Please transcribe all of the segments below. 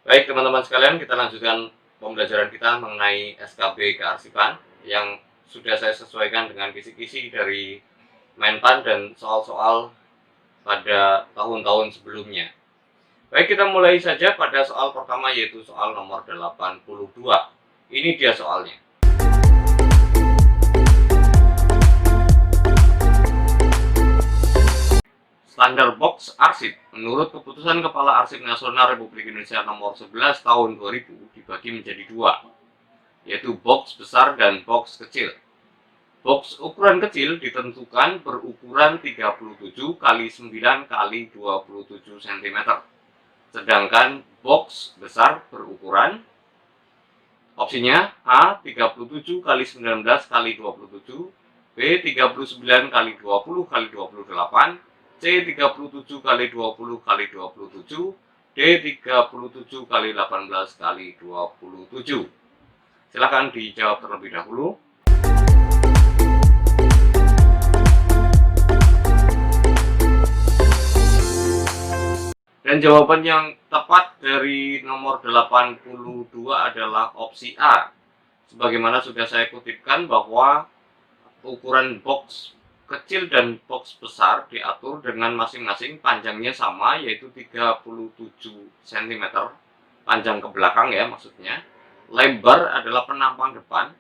Baik teman-teman sekalian, kita lanjutkan pembelajaran kita mengenai SKB kearsipan yang sudah saya sesuaikan dengan kisi-kisi dari Menpan dan soal-soal pada tahun-tahun sebelumnya. Baik, kita mulai saja pada soal pertama, yaitu soal nomor 82. Ini dia soalnya. Standar box arsip menurut keputusan Kepala Arsip Nasional Republik Indonesia nomor 11 tahun 2000 dibagi menjadi dua, yaitu box besar dan box kecil. Box ukuran kecil ditentukan berukuran 37 x 9 x 27 cm. Sedangkan box besar berukuran opsinya A 37 x 19 x 27, B 39 x 20 x 28, C 37 x 20 x 27, D 37 x 18 x 27. Silakan dijawab terlebih dahulu. Dan jawaban yang tepat dari nomor 82 adalah opsi A. Sebagaimana sudah saya kutipkan bahwa ukuran box kecil dan box besar diatur dengan masing-masing panjangnya sama, yaitu 37 cm. Panjang ke belakang ya maksudnya. Lebar adalah penampang depan.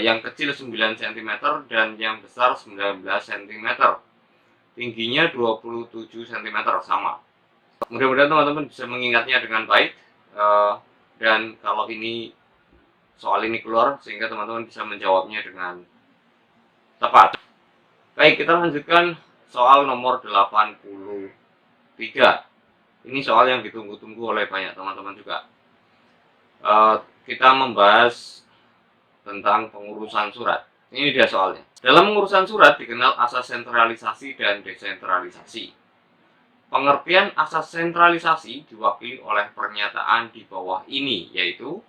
Yang kecil 9 cm dan yang besar 19 cm. Tingginya 27 cm sama. Mudah-mudahan teman-teman bisa mengingatnya dengan baik, dan kalau ini soal ini keluar sehingga teman-teman bisa menjawabnya dengan tepat. Baik, kita lanjutkan soal nomor 83. Ini soal yang ditunggu-tunggu oleh banyak teman-teman juga. Kita membahas tentang pengurusan surat. Ini dia soalnya. Dalam pengurusan surat dikenal asas sentralisasi dan desentralisasi. Pengertian asas sentralisasi diwakili oleh pernyataan di bawah ini, yaitu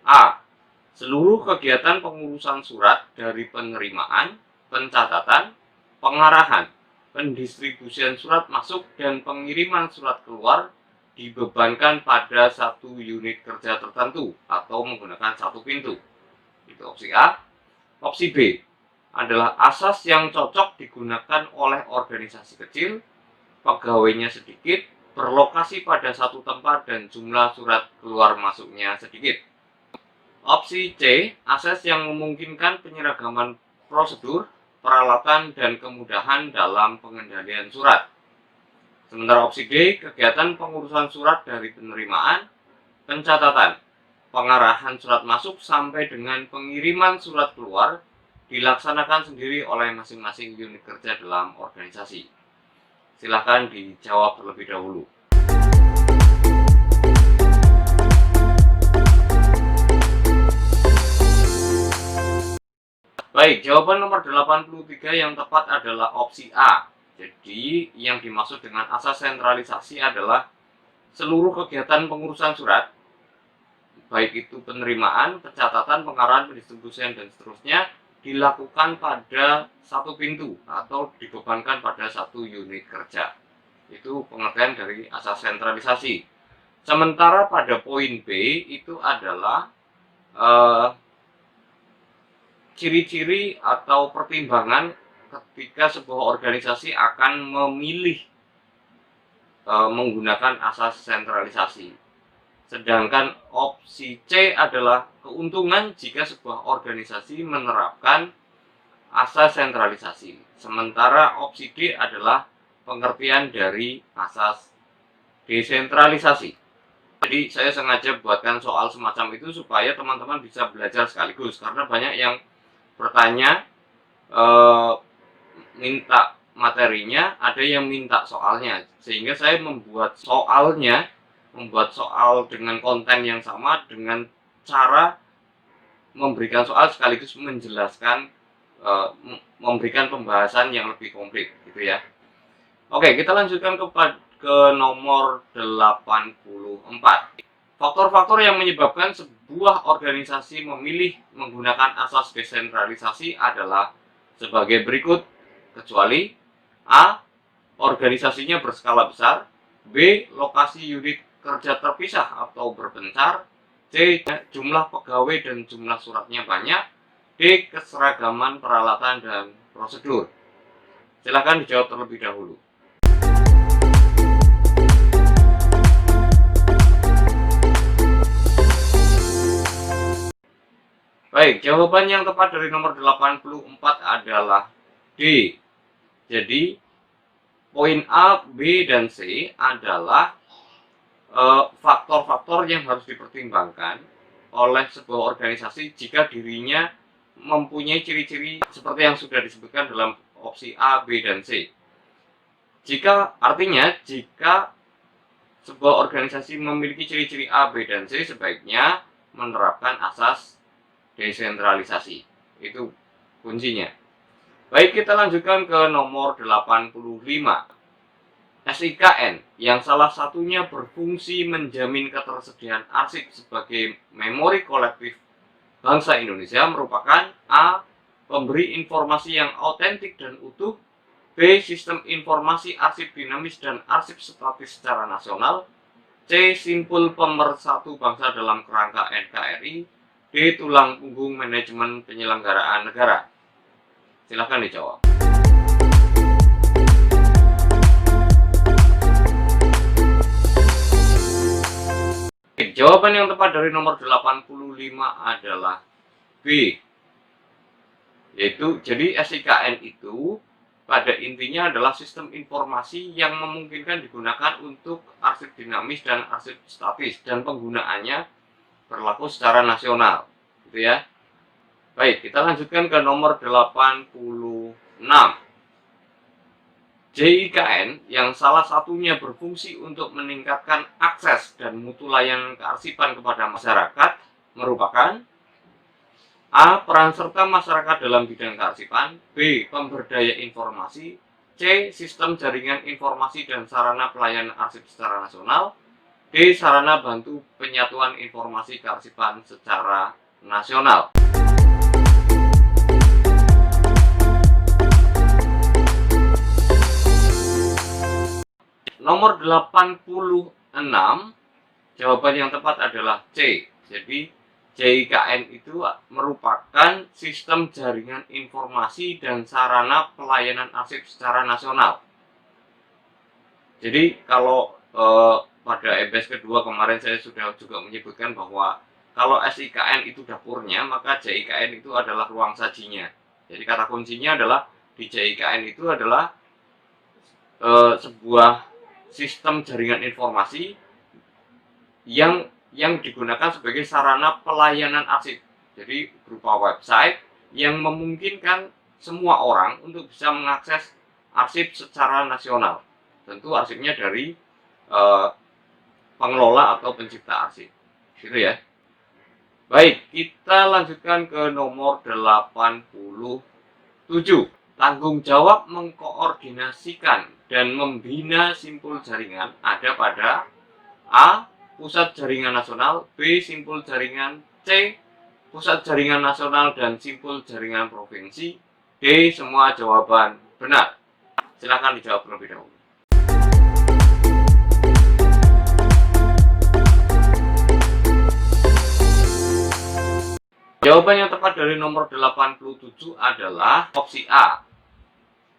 A. Seluruh kegiatan pengurusan surat dari penerimaan, pencatatan, pengarahan, pendistribusian surat masuk, dan pengiriman surat keluar dibebankan pada satu unit kerja tertentu atau menggunakan satu pintu. Itu opsi A. Opsi B adalah asas yang cocok digunakan oleh organisasi kecil, pegawainya sedikit, berlokasi pada satu tempat, dan jumlah surat keluar masuknya sedikit. Opsi C, asas yang memungkinkan penyeragaman prosedur, peralatan, dan kemudahan dalam pengendalian surat. Sementara opsi D, kegiatan pengurusan surat dari penerimaan, pencatatan, pengarahan surat masuk sampai dengan pengiriman surat keluar dilaksanakan sendiri oleh masing-masing unit kerja dalam organisasi. Silahkan dijawab terlebih dahulu. Baik, jawaban nomor 83 yang tepat adalah opsi A. Jadi, yang dimaksud dengan asas sentralisasi adalah seluruh kegiatan pengurusan surat, baik itu penerimaan, pencatatan, pengarahan, pendistribusian, dan seterusnya, dilakukan pada satu pintu atau dibebankan pada satu unit kerja. Itu pengertian dari asas sentralisasi. Sementara pada poin B itu adalah ciri-ciri atau pertimbangan ketika sebuah organisasi akan memilih menggunakan asas sentralisasi. Sedangkan opsi C adalah keuntungan jika sebuah organisasi menerapkan asas sentralisasi. Sementara opsi D adalah pengertian dari asas desentralisasi. Jadi saya sengaja buatkan soal semacam itu supaya teman-teman bisa belajar sekaligus, karena banyak yang bertanya minta materinya, ada yang minta soalnya, sehingga saya membuat soal dengan konten yang sama dengan cara memberikan soal sekaligus menjelaskan, memberikan pembahasan yang lebih komplit gitu ya. Oke, kita lanjutkan ke nomor 84. Faktor-faktor yang menyebabkan sebuah organisasi memilih menggunakan asas desentralisasi adalah sebagai berikut, kecuali A. Organisasinya berskala besar, B. Lokasi unit kerja terpisah atau berpencar. C. Jumlah pegawai dan jumlah suratnya banyak. D. Keseragaman peralatan dan prosedur. Silakan dijawab terlebih dahulu. Baik, jawaban yang tepat dari nomor 84 adalah D. Jadi, poin A, B, dan C adalah faktor-faktor yang harus dipertimbangkan oleh sebuah organisasi jika dirinya mempunyai ciri-ciri seperti yang sudah disebutkan dalam opsi A, B, dan C. Artinya, jika sebuah organisasi memiliki ciri-ciri A, B, dan C, sebaiknya menerapkan asas desentralisasi. Itu kuncinya. Baik, kita lanjutkan ke nomor 85. SIKN yang salah satunya berfungsi menjamin ketersediaan arsip sebagai memori kolektif bangsa Indonesia merupakan A. Pemberi informasi yang autentik dan utuh. B. Sistem informasi arsip dinamis dan arsip statis secara nasional. C. Simpul pemersatu bangsa dalam kerangka NKRI. D. Tulang punggung manajemen penyelenggaraan negara. Silahkan dijawab. Jawaban yang tepat dari nomor 85 adalah B. Yaitu, jadi SIKN itu pada intinya adalah sistem informasi yang memungkinkan digunakan untuk arsip dinamis dan arsip statis, dan penggunaannya berlaku secara nasional, gitu ya. Baik, kita lanjutkan ke nomor 86. JIKN yang salah satunya berfungsi untuk meningkatkan akses dan mutu layanan kearsipan kepada masyarakat merupakan A. Peran serta masyarakat dalam bidang kearsipan. B. Pemberdaya informasi. C. Sistem jaringan informasi dan sarana pelayanan arsip secara nasional. D. Sarana bantu penyatuan informasi kearsipan secara nasional. Nomor 86, jawaban yang tepat adalah C. Jadi, JIKN itu merupakan sistem jaringan informasi dan sarana pelayanan arsip secara nasional. Jadi, kalau pada EBS kedua kemarin saya sudah juga menyebutkan bahwa kalau SIKN itu dapurnya, maka JIKN itu adalah ruang sajinya. Jadi, kata kuncinya adalah di JIKN itu adalah sebuah sistem jaringan informasi yang digunakan sebagai sarana pelayanan arsip. Jadi berupa website yang memungkinkan semua orang untuk bisa mengakses arsip secara nasional. Tentu arsipnya dari pengelola atau pencipta arsip. Gitu ya. Baik, kita lanjutkan ke nomor 87. Tanggung jawab mengkoordinasikan dan membina simpul jaringan ada pada A. Pusat Jaringan Nasional. B. Simpul Jaringan. C. Pusat Jaringan Nasional dan Simpul Jaringan Provinsi. D. Semua jawaban benar. Silakan dijawab terlebih dahulu. Jawaban yang tepat dari nomor 87 adalah opsi A.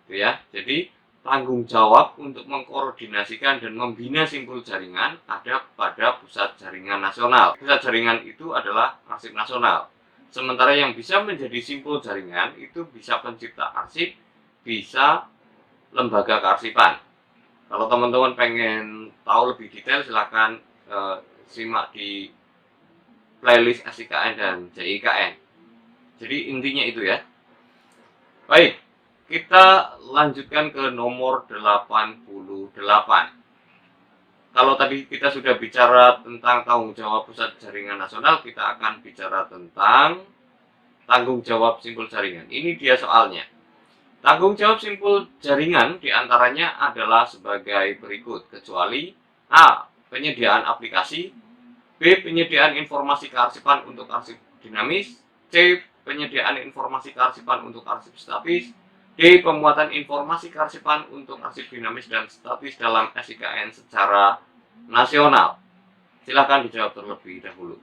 Gitu ya. Jadi, tanggung jawab untuk mengkoordinasikan dan membina simpul jaringan ada pada Pusat Jaringan Nasional. Pusat jaringan itu adalah arsip nasional. Sementara yang bisa menjadi simpul jaringan itu bisa pencipta arsip, bisa lembaga kearsipan. Kalau teman-teman pengen tahu lebih detail, silahkan simak di playlist SIKN dan JIKN. Jadi intinya itu ya. Baik, kita lanjutkan ke nomor 88. Kalau tadi kita sudah bicara tentang tanggung jawab Pusat Jaringan Nasional, kita akan bicara tentang tanggung jawab simpul jaringan. Ini dia soalnya. Tanggung jawab simpul jaringan diantaranya adalah sebagai berikut, kecuali A. Penyediaan aplikasi. B. Penyediaan informasi kearsipan untuk arsip dinamis. C. Penyediaan informasi kearsipan untuk arsip statis. D. Pemuatan informasi kearsipan untuk arsip dinamis dan statis dalam SIKN secara nasional. Silahkan dijawab terlebih dahulu.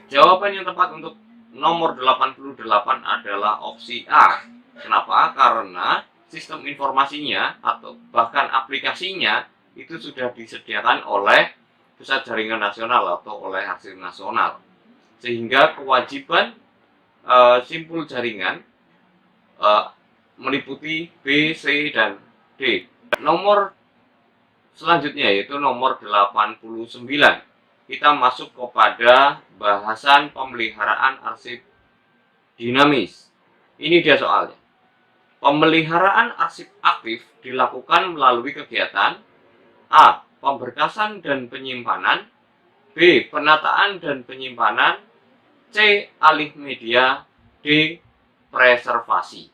Jawaban yang tepat untuk nomor 88 adalah opsi A. Kenapa? Karena sistem informasinya atau bahkan aplikasinya itu sudah disediakan oleh Pusat Jaringan Nasional atau oleh Arsiv Nasional, sehingga kewajiban simpul jaringan meliputi B, C, dan D. Nomor selanjutnya yaitu nomor 89. Kita masuk kepada bahasan pemeliharaan arsip dinamis. Ini dia soalnya. Pemeliharaan arsip aktif dilakukan melalui kegiatan A. Pemberkasan dan penyimpanan, B. Penataan dan penyimpanan, C. Alih media, D. Preservasi.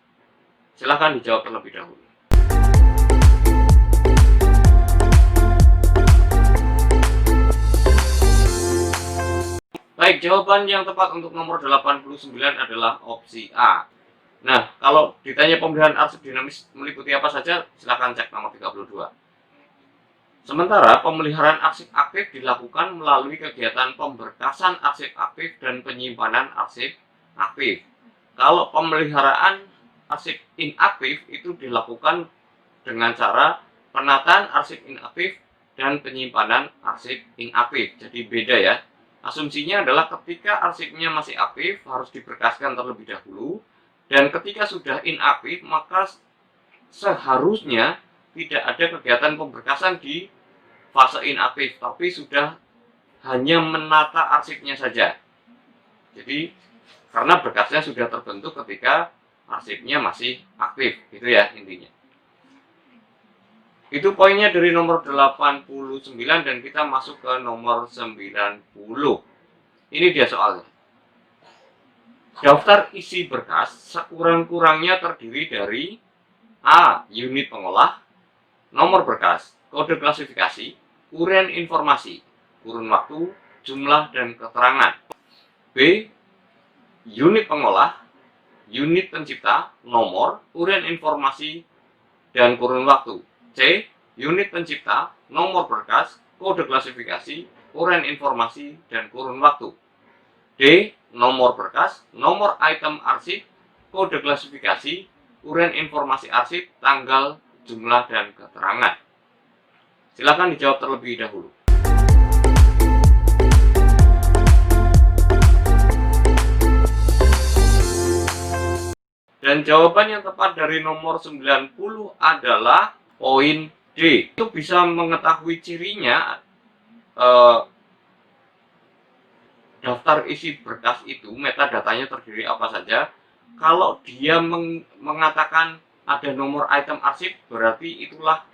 Silahkan dijawab terlebih dahulu. Baik, jawaban yang tepat untuk nomor 89 adalah opsi A. Nah, kalau ditanya pemeliharaan arsip dinamis meliputi apa saja, silakan cek nomor 32. Sementara pemeliharaan arsip aktif dilakukan melalui kegiatan pemberkasan arsip aktif dan penyimpanan arsip aktif. Kalau pemeliharaan arsip inaktif itu dilakukan dengan cara penataan arsip inaktif dan penyimpanan arsip inaktif. Jadi beda ya. Asumsinya adalah ketika arsipnya masih aktif harus diberkaskan terlebih dahulu, dan ketika sudah inaktif maka seharusnya tidak ada kegiatan pemberkasan di fase inaktif, tapi sudah hanya menata arsipnya saja. Jadi karena berkasnya sudah terbentuk ketika arsipnya masih aktif, gitu ya intinya. Itu poinnya dari nomor 89 dan kita masuk ke nomor 90. Ini dia soalnya. Daftar isi berkas sekurang-kurangnya terdiri dari A. Unit pengolah, nomor berkas, kode klasifikasi, uraian informasi, kurun waktu, jumlah, dan keterangan. B. Unit pengolah, unit pencipta, nomor, uraian informasi, dan kurun waktu. C. Unit pencipta, nomor berkas, kode klasifikasi, uraian informasi, dan kurun waktu. D. Nomor berkas, nomor item arsip, kode klasifikasi, uraian informasi arsip, tanggal, jumlah, dan keterangan. Silakan dijawab terlebih dahulu. Dan jawaban yang tepat dari nomor 90 adalah poin D. Itu bisa mengetahui cirinya daftar isi berkas itu metadatanya terdiri apa saja. Kalau dia mengatakan ada nomor item arsip, berarti itulah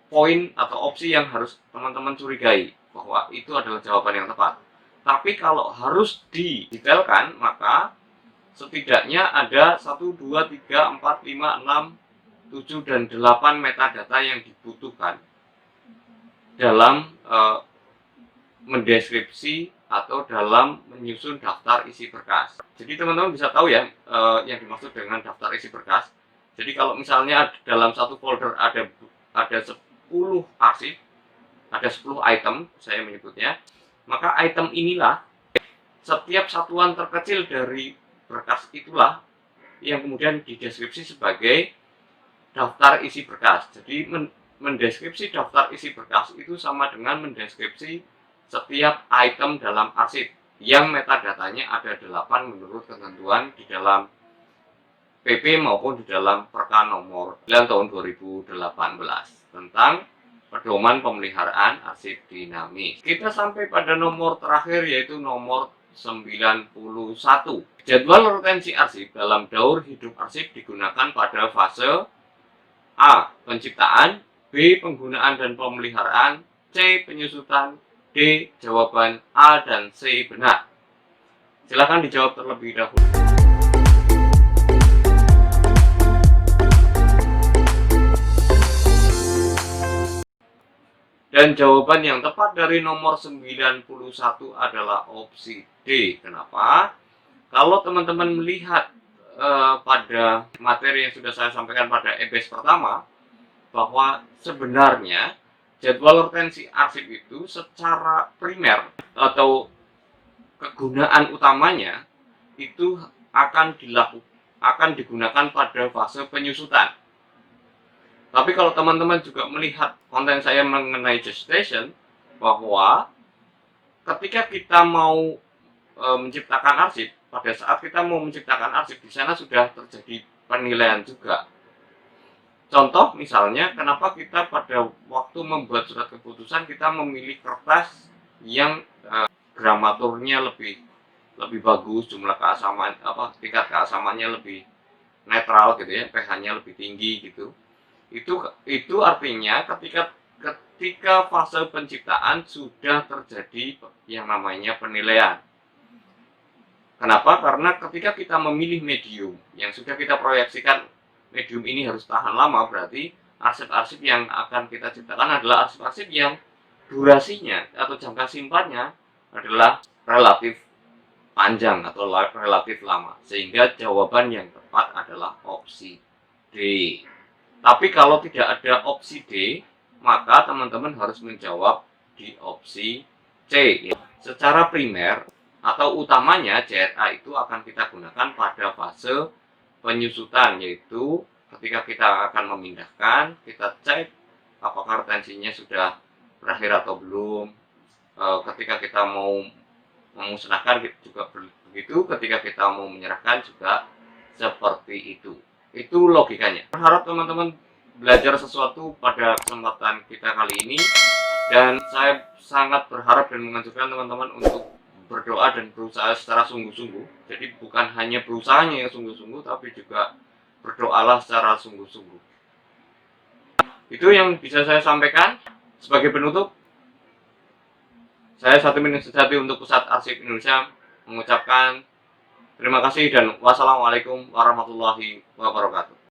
poin atau opsi yang harus teman-teman curigai bahwa itu adalah jawaban yang tepat. Tapi kalau harus didetailkan, maka setidaknya ada 1, 2, 3, 4, 5, 6, 7, dan 8 metadata yang dibutuhkan dalam mendeskripsi atau dalam menyusun daftar isi berkas. Jadi teman-teman bisa tahu ya yang dimaksud dengan daftar isi berkas. Jadi kalau misalnya dalam satu folder ada 10 arsip, ada 10 item, saya menyebutnya, maka item inilah setiap satuan terkecil dari berkas itulah yang kemudian dideskripsi sebagai daftar isi berkas. Jadi mendeskripsi daftar isi berkas itu sama dengan mendeskripsi setiap item dalam arsip yang metadatanya ada 8 menurut ketentuan di dalam PP maupun di dalam Perka nomor 9 tahun 2018 tentang pedoman pemeliharaan arsip dinamis. Kita sampai pada nomor terakhir yaitu nomor 91. Jadwal retensi arsip dalam daur hidup arsip digunakan pada fase A. Penciptaan, B. Penggunaan dan pemeliharaan, C. Penyusutan, D. Jawaban A dan C benar. Silakan dijawab terlebih dahulu. Dan jawaban yang tepat dari nomor 91 adalah opsi D. Kenapa? Kalau teman-teman melihat pada materi yang sudah saya sampaikan pada episode pertama, bahwa sebenarnya jadwal retensi arsip itu secara primer atau kegunaan utamanya itu akan digunakan pada fase penyusutan. Tapi kalau teman-teman juga melihat konten saya mengenai gestation, bahwa ketika kita mau menciptakan arsip, pada saat kita mau menciptakan arsip, di sana sudah terjadi penilaian juga. Contoh misalnya, kenapa kita pada waktu membuat surat keputusan kita memilih kertas yang gramaturnya lebih bagus, jumlah keasaman tingkat keasamannya lebih netral gitu ya, pH-nya lebih tinggi gitu. Itu artinya ketika fase penciptaan sudah terjadi yang namanya penilaian. Kenapa? Karena ketika kita memilih medium yang sudah kita proyeksikan, medium ini harus tahan lama, berarti arsip-arsip yang akan kita ciptakan adalah arsip-arsip yang durasinya atau jangka simpannya adalah relatif panjang atau relatif lama, sehingga jawaban yang tepat adalah opsi D. Tapi kalau tidak ada opsi D, maka teman-teman harus menjawab di opsi C. Secara primer atau utamanya, JRA itu akan kita gunakan pada fase penyusutan, yaitu ketika kita akan memindahkan, kita cek apakah retensinya sudah berakhir atau belum. Ketika kita mau memusnahkan juga begitu, ketika kita mau menyerahkan juga seperti itu. Itu logikanya. Berharap teman-teman belajar sesuatu pada kesempatan kita kali ini, dan saya sangat berharap dan menganjurkan teman-teman untuk berdoa dan berusaha secara sungguh-sungguh. Jadi bukan hanya berusahanya yang sungguh-sungguh, tapi juga berdoalah secara sungguh-sungguh. Itu yang bisa saya sampaikan. Sebagai penutup, saya Satimin Sejati untuk Pusat Arsip Indonesia mengucapkan terima kasih dan wassalamualaikum warahmatullahi wabarakatuh.